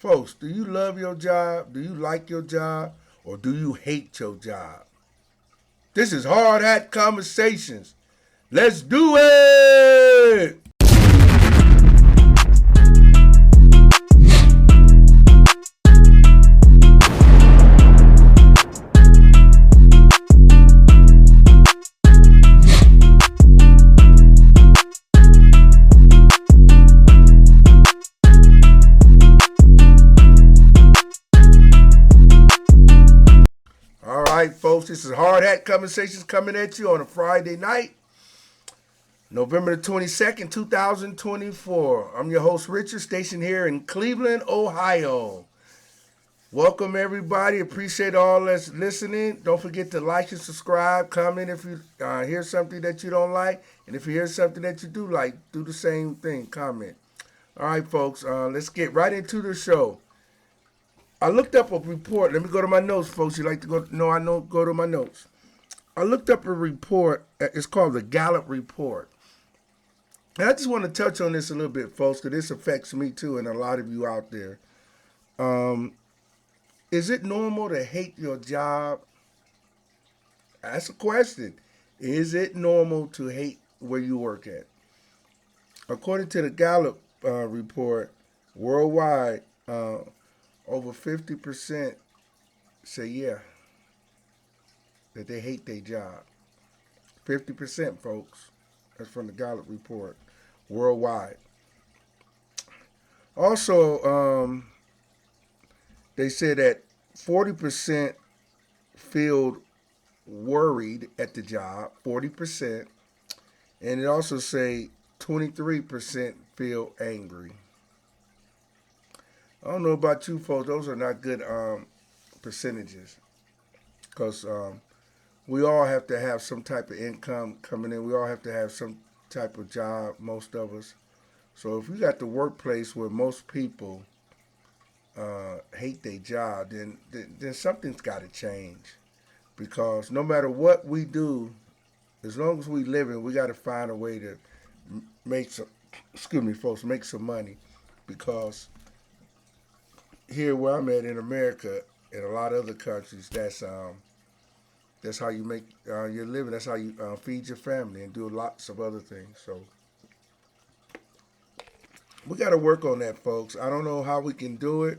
Folks, do you love your job? Do you like your job? Or do you hate your job? This is Hard Hat Conversations. Let's do it! All right, folks, this is Hard Hat Conversations coming at you on a Friday night, November the 22nd, 2024. I'm your host, Richard, stationed here in Cleveland, Ohio. Welcome, everybody. Appreciate all that's listening. Don't forget to like and subscribe, comment if you hear something that you don't like. And if you hear something that you do like, do the same thing, comment. All right, folks, let's get right into the show. I looked up a report. Let me go to my notes, folks. You like to go? No, I know. Go to my notes. I looked up a report. It's called the Gallup Report. And I just want to touch on this a little bit, folks, because this affects me too and a lot of you out there. Um, is it normal to hate your job? That's a question. Is it normal to hate where you work at? According to the Gallup report, worldwide, over 50% say yeah, that they hate their job. 50%, folks. That's from the Gallup report, worldwide. Also, they said that 40% feel worried at the job, 40%, and it also say 23% feel angry. I don't know about you folks; those are not good percentages because we all have to have some type of income coming in. We all have to have some type of job. Most of us. So if you got the workplace where most people hate their job, then something's got to change. Because no matter what we do, as long as we live in, we got to find a way to make some. Excuse me, folks, make some money. Because here where I'm at in America, and a lot of other countries, that's how you make your living. That's how you feed your family and do lots of other things. So we got to work on that, folks. I don't know how we can do it.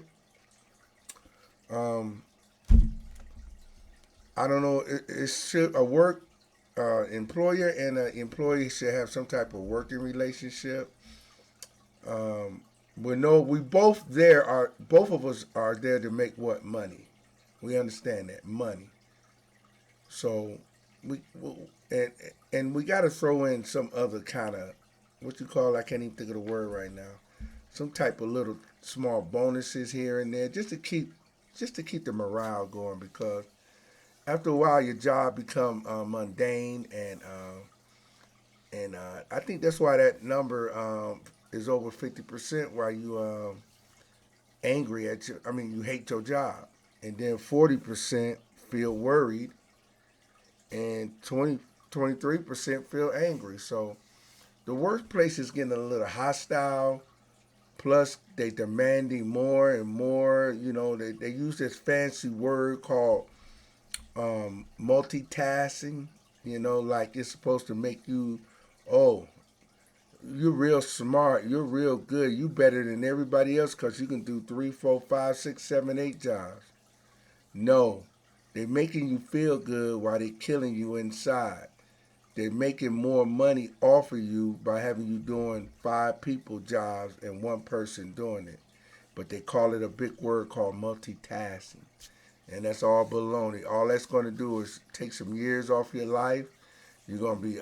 Um, I don't know. It should a work employer and an employee should have some type of working relationship. Um, we both of us are there to make what money. We understand that money. So we and and we got to throw in some other kind of what you call, I can't even think of the word right now. Some type of little small bonuses here and there just to keep the morale going because after a while your job become mundane and I think that's why that number is over 50%. Why you angry at your I mean you hate your job, and then 40% feel worried and 23% feel angry. So the workplace is getting a little hostile. Plus, they demanding more and more. You know, they use this fancy word called multitasking. You know, like it's supposed to make you, oh, you're real smart. You're real good. You better than everybody else because you can do three, four, five, six, seven, eight jobs. No, they're making you feel good while they're killing you inside. They're making more money off of you by having you doing five people jobs and one person doing it. But they call it a big word called multitasking. And that's all baloney. All that's going to do is take some years off your life. You're going to be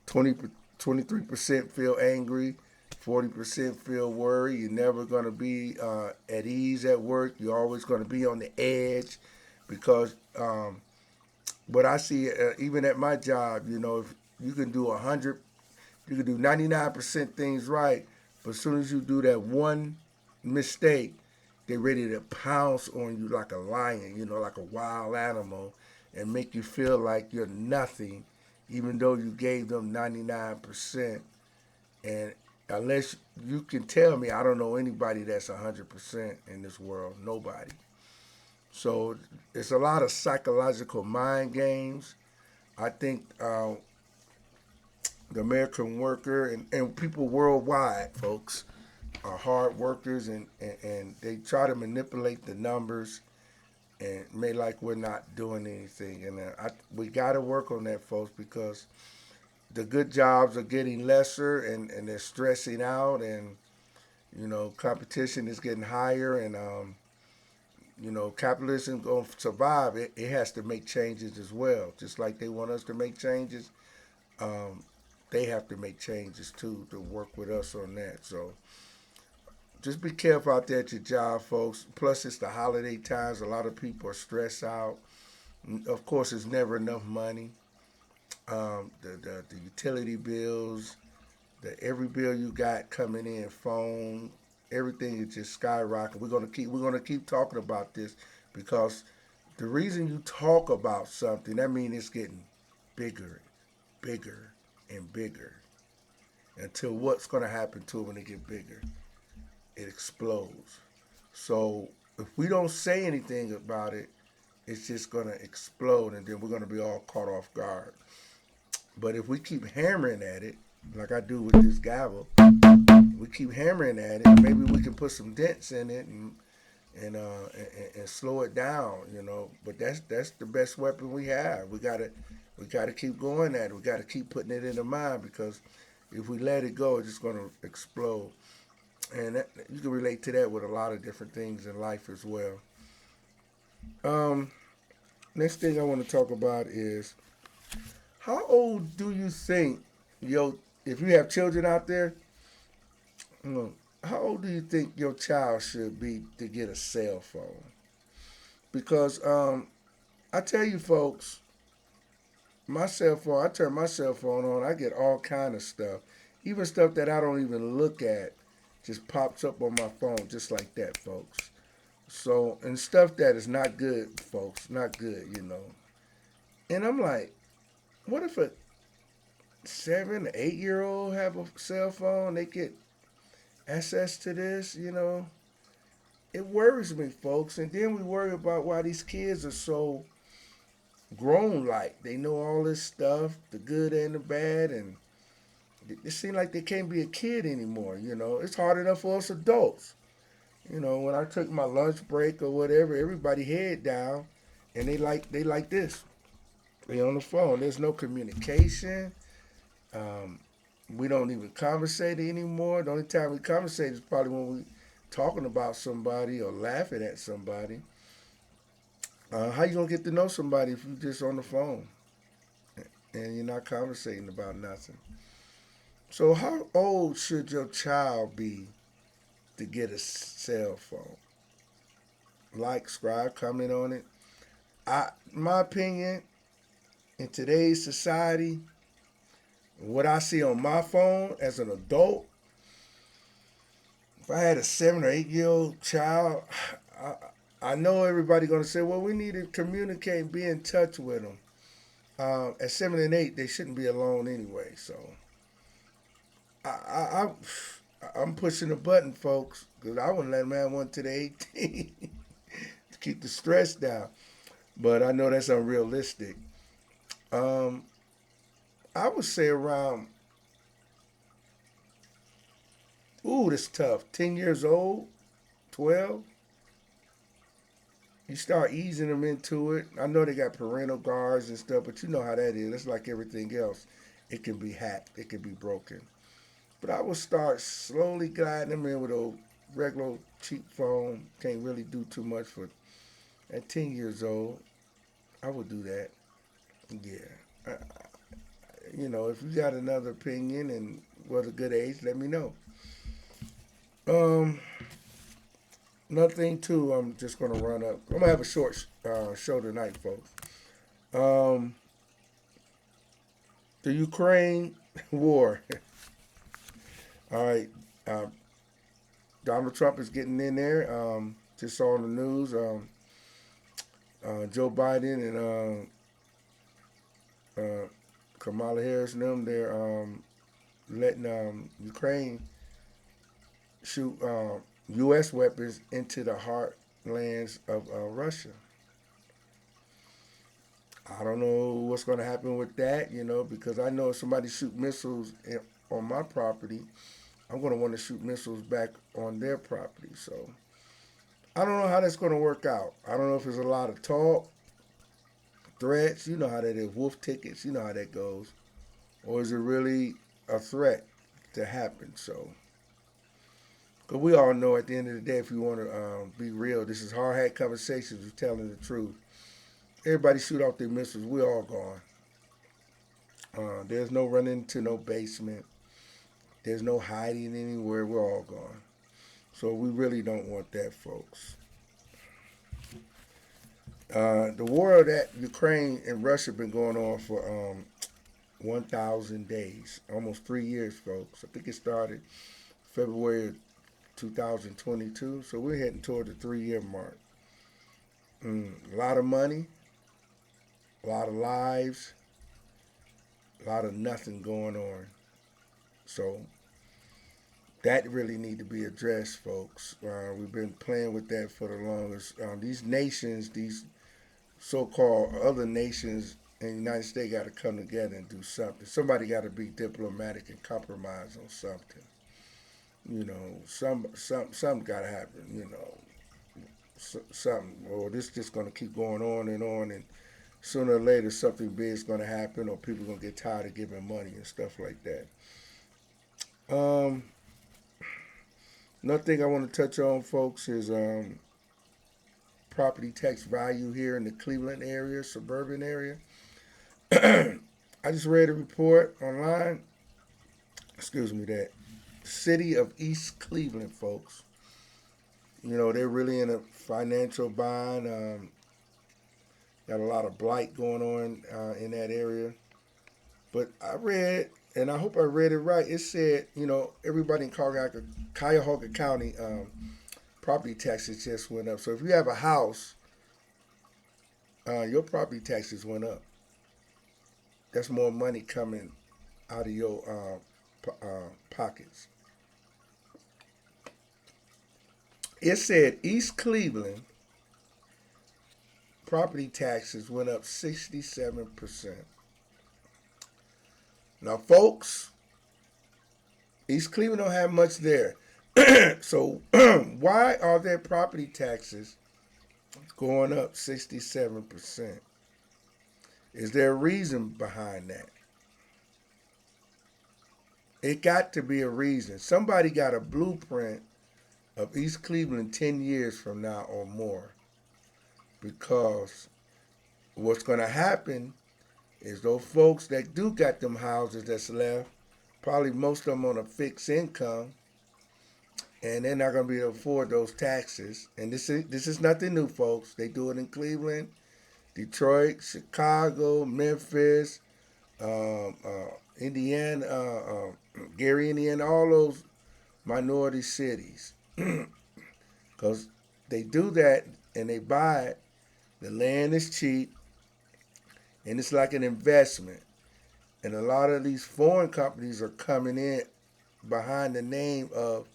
20, 23% feel angry, 40% feel worried. You're never going to be at ease at work. You're always going to be on the edge because what I see, even at my job, you know, if you can do 100, you can do 99% things right, but as soon as you do that one mistake, they're ready to pounce on you like a lion, you know, like a wild animal, and make you feel like you're nothing, even though you gave them 99%. And unless you can tell me, I don't know anybody that's 100% in this world. Nobody. So it's a lot of psychological mind games. I think the American worker and people worldwide, folks, are hard workers and they try to manipulate the numbers and make like we're not doing anything. And we got to work on that, folks, because the good jobs are getting lesser and they're stressing out and competition is getting higher and capitalism going to survive. It has to make changes as well. Just like they want us to make changes, um, they have to make changes too to work with us on that. So just be careful out there at your job, folks. Plus, it's the holiday times. A lot of people are stressed out. Of course, there's never enough money. The utility bills, every bill you got coming in, phone, everything is just skyrocketing. We're gonna keep talking about this because the reason you talk about something, that means it's getting bigger, bigger, and bigger until what's gonna happen to it when it get bigger? It explodes. So if we don't say anything about it, it's just gonna explode, and then we're gonna be all caught off guard. But if we keep hammering at it, like I do with this gavel, we keep hammering at it. Maybe we can put some dents in it and slow it down. But that's the best weapon we have. We gotta keep going at it. We gotta keep putting it in the mind because if we let it go, it's just gonna explode. And you can relate to that with a lot of different things in life as well. Um, Next thing I want to talk about is how old do you think if you have children out there, mm, how old do you think your child should be to get a cell phone? Because I tell you folks, I turn my cell phone on, I get all kind of stuff, even stuff that I don't even look at, just pops up on my phone just like that, folks. So and stuff that is not good, folks, not good. And I'm like, what if a 7, 8 year old have a cell phone? They get access to this. It worries me, folks. And then we worry about why these kids are so grown like. They know all this stuff, the good and the bad, and it seems like they can't be a kid anymore. It's hard enough for us adults. When I took my lunch break or whatever, everybody head down and they like this. They on the phone. There's no communication. Um, we don't even conversate anymore. The only time we conversate is probably when we talking about somebody or laughing at somebody. How you gonna get to know somebody if you just on the phone and you're not conversating about nothing? So how old should your child be to get a cell phone? Like, subscribe, comment on it. My opinion, in today's society, what I see on my phone as an adult, if I had a 7 or 8 year old child, I know everybody gonna say, well, we need to communicate and be in touch with them. At 7 and 8, they shouldn't be alone anyway. So I'm pushing the button, folks, because I wouldn't let them have one to the 18 to keep the stress down. But I know that's unrealistic. Um, I would say around, ooh, that's tough. 10 years old, 12. You start easing them into it. I know they got parental guards and stuff, but you know how that is. It's like everything else. It can be hacked. It can be broken. But I would start slowly guiding them in with a regular cheap phone. Can't really do too much for at 10 years old. I would do that. Yeah. If you got another opinion and was a good age, let me know. Um, Another thing too, I'm just gonna run up. I'm gonna have a short show tonight, folks. Um, the Ukraine war. All right, uh, Donald Trump is getting in there. Just saw on the news. Joe Biden and Kamala Harris and them, they're letting Ukraine shoot U.S. weapons into the heartlands of Russia. I don't know what's going to happen with that, because I know if somebody shoot missiles on my property, I'm going to want to shoot missiles back on their property. So I don't know how that's going to work out. I don't know if there's a lot of talk, threats. You know how that is. Wolf tickets. You know how that goes. Or is it really a threat to happen? So, because we all know at the end of the day, if you want to be real, this is hard hat conversations. We're telling the truth. Everybody shoot off their missiles. We're all gone. There's no running to no basement. There's no hiding anywhere. We're all gone. So we really don't want that, folks. The war that Ukraine and Russia been going on for 1,000 days, almost 3 years, folks. I think it started February 2022, so we're heading toward the 3 year mark. A lot of money, a lot of lives, a lot of nothing going on. So that really need to be addressed, folks. We've been playing with that for the longest. These nations, these so-called other nations in the United States got to come together and do something. Somebody got to be diplomatic and compromise on something. Something got to happen. Something. Or this just going to keep going on, and sooner or later something big is going to happen, or people are going to get tired of giving money and stuff like that. Another thing I want to touch on, folks, is property tax value here in the Cleveland area, suburban area. I just read a report online. Excuse me, that city of East Cleveland, folks. They're really in a financial bind. Got a lot of blight going on in that area. But I read, and I hope I read it right. It said, everybody in Cuyahoga County property taxes just went up. So if you have a house, your property taxes went up. That's more money coming out of your pockets. It said East Cleveland property taxes went up 67%. Now, folks, East Cleveland don't have much there. So why are their property taxes going up 67%? Is there a reason behind that? It got to be a reason. Somebody got a blueprint of East Cleveland 10 years from now or more. Because what's going to happen is those folks that do got them houses that's left, probably most of them on a fixed income, and they're not going to be able to afford those taxes. And this is nothing new, folks. They do it in Cleveland, Detroit, Chicago, Memphis, Indiana, Gary, Indiana, all those minority cities. Because they do that and they buy it. The land is cheap, and it's like an investment. And a lot of these foreign companies are coming in behind the name of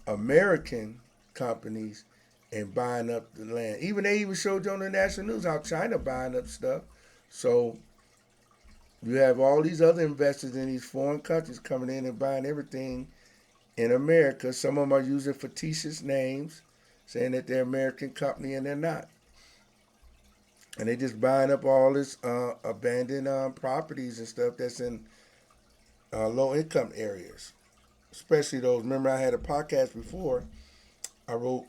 American companies and buying up the land. They even showed you on the national news how China buying up stuff. So you have all these other investors in these foreign countries coming in and buying everything in America. Some of them are using fictitious names, saying that they're American company, and they're not. And they just buying up all this abandoned properties and stuff that's in low-income areas. Especially those, remember I had a podcast before, I wrote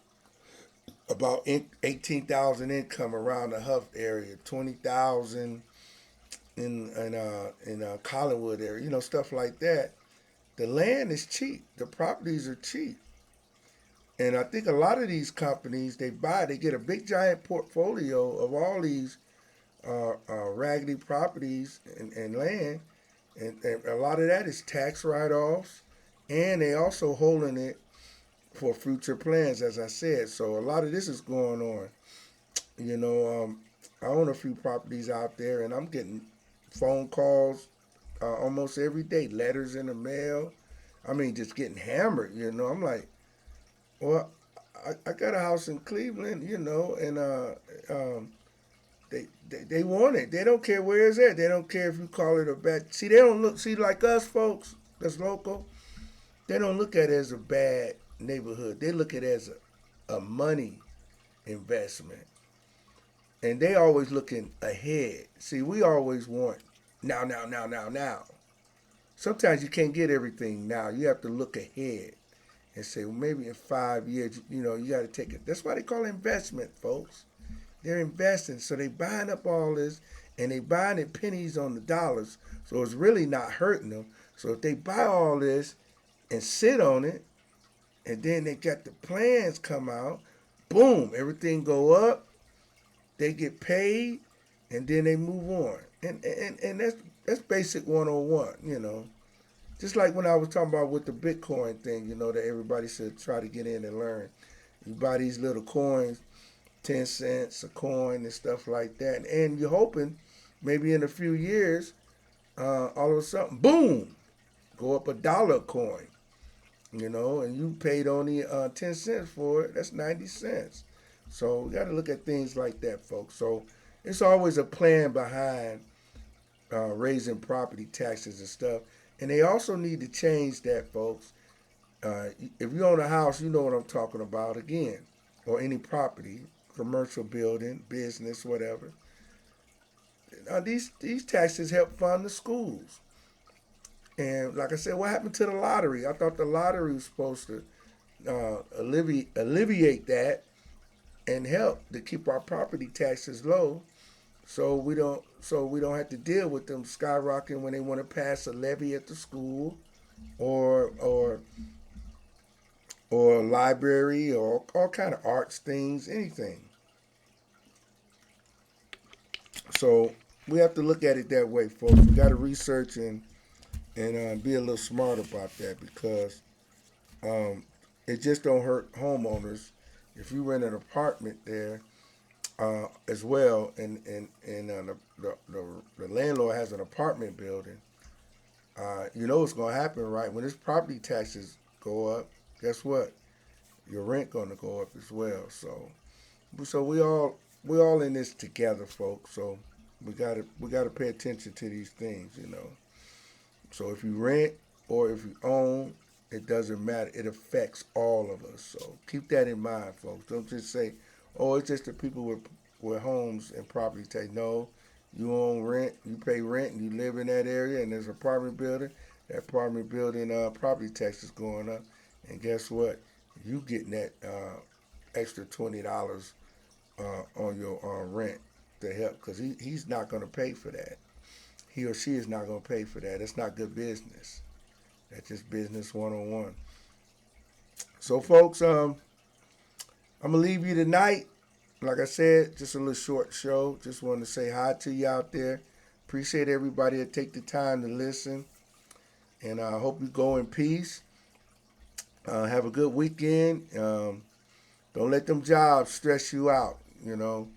about 18,000 income around the Huff area, 20,000 in Collinwood area, stuff like that. The land is cheap. The properties are cheap. And I think a lot of these companies, they get a big giant portfolio of all these raggedy properties and land. And a lot of that is tax write-offs. And they also holding it for future plans, as I said. So a lot of this is going on. I own a few properties out there, and I'm getting phone calls almost every day, letters in the mail. I mean, just getting hammered. I'm like, Well, I got a house in Cleveland, and they want it. They don't care where it's at. They don't care if you call it a bad. See, they don't look. See, like us folks that's local, they don't look at it as a bad neighborhood. They look at it as a money investment, and they always looking ahead. See, we always want now, now, now, now, now. Sometimes you can't get everything now. You have to look ahead and say, well, maybe in 5 years, you got to take it. That's why they call it investment, folks. They're investing, so they buying up all this, and they buying it pennies on the dollars. So it's really not hurting them. So if they buy all this and sit on it, and then they got the plans come out, boom, everything go up. They get paid, and then they move on. And that's basic 101. Just like when I was talking about with the Bitcoin thing, that everybody should try to get in and learn. You buy these little coins, 10 cents a coin and stuff like that. And you're hoping maybe in a few years, all of a sudden, boom, go up $1 a coin, and you paid only 10 cents for it. That's 90 cents. So we got to look at things like that, folks. So it's always a plan behind raising property taxes and stuff. And they also need to change that, folks. If you own a house, you know what I'm talking about again, or any property, commercial building, business, whatever. Now, these taxes help fund the schools. And like I said, what happened to the lottery? I thought the lottery was supposed to alleviate that and help to keep our property taxes low, so we don't have to deal with them skyrocketing when they want to pass a levy at the school or or a library or all kind of arts things, anything. So we have to look at it that way, folks. We got to research and be a little smart about that because um, it just don't hurt homeowners if you rent an apartment there as well, and the landlord has an apartment building. You know what's going to happen, right? When his property taxes go up, guess what? Your rent going to go up as well. So we all in this together, folks. So we gotta pay attention to these things. So if you rent or if you own, it doesn't matter. It affects all of us. So keep that in mind, folks. Don't just say, "Oh, it's just the people with homes and property tax." No, you own rent, you pay rent, and you live in that area, and there's an apartment building. That apartment building property tax is going up, and guess what? You getting that extra $20 on your rent to help because he's not going to pay for that. He or she is not going to pay for that. It's not good business. That's just business 101. So, folks, I'm gonna leave you tonight. Like I said, just a little short show. Just wanted to say hi to you out there. Appreciate everybody that take the time to listen, and I hope you go in peace. Have a good weekend. Don't let them jobs stress you out. And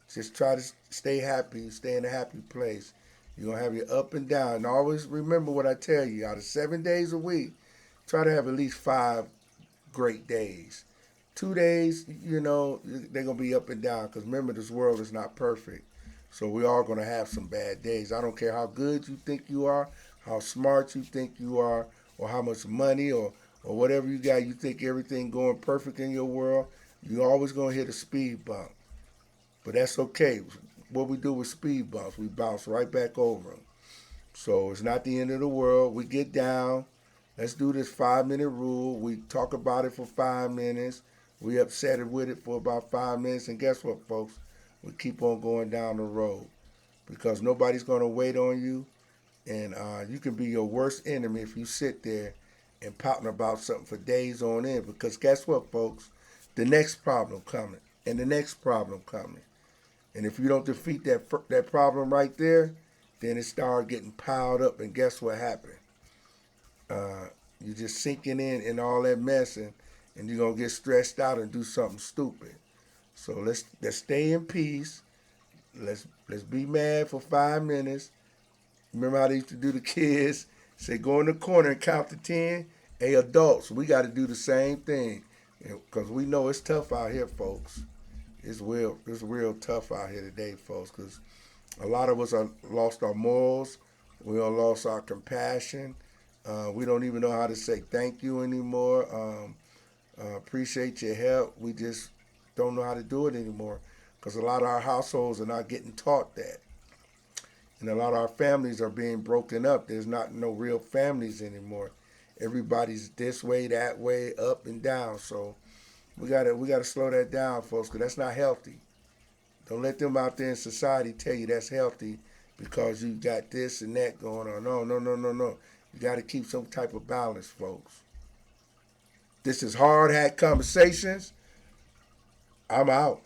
just try to stay happy, stay in a happy place. You're gonna have your up and down. And always remember what I tell you. Out of 7 days a week, try to have at least 5 great days. 2 days, they're gonna be up and down. Because remember, this world is not perfect. So we are gonna have some bad days. I don't care how good you think you are, how smart you think you are, or how much money or whatever you got. You think everything going perfect in your world. You're always gonna hit a speed bump. But that's okay. What we do with speed bumps, we bounce right back over them. So it's not the end of the world. We get down. Let's do this 5 minute rule. We talk about it for 5 minutes. We upset it with it for about 5 minutes. And guess what, folks? We keep on going down the road because nobody's going to wait on you. And you can be your worst enemy if you sit there and pouting about something for days on end. Because guess what, folks? The next problem coming and the next problem coming. And if you don't defeat that problem right there, then it started getting piled up. And guess what happened? You're just sinking in all that mess, and you're gonna get stressed out and do something stupid. So let's stay in peace. Let's be mad for 5 minutes. Remember how they used to do the kids? Say go in the corner and count to 10, Hey, adults, we got to do the same thing because we know it's tough out here, folks. It's real tough out here today, folks, because a lot of us are lost our morals. We all lost our compassion. We don't even know how to say thank you anymore. Appreciate your help. We just don't know how to do it anymore because a lot of our households are not getting taught that. And a lot of our families are being broken up. There's not no real families anymore. Everybody's this way, that way, up and down. So we gotta slow that down, folks, because that's not healthy. Don't let them out there in society tell you that's healthy because you got this and that going on. No, no, no, no, no. You got to keep some type of balance, folks. This is Hard Hat Conversations. I'm out.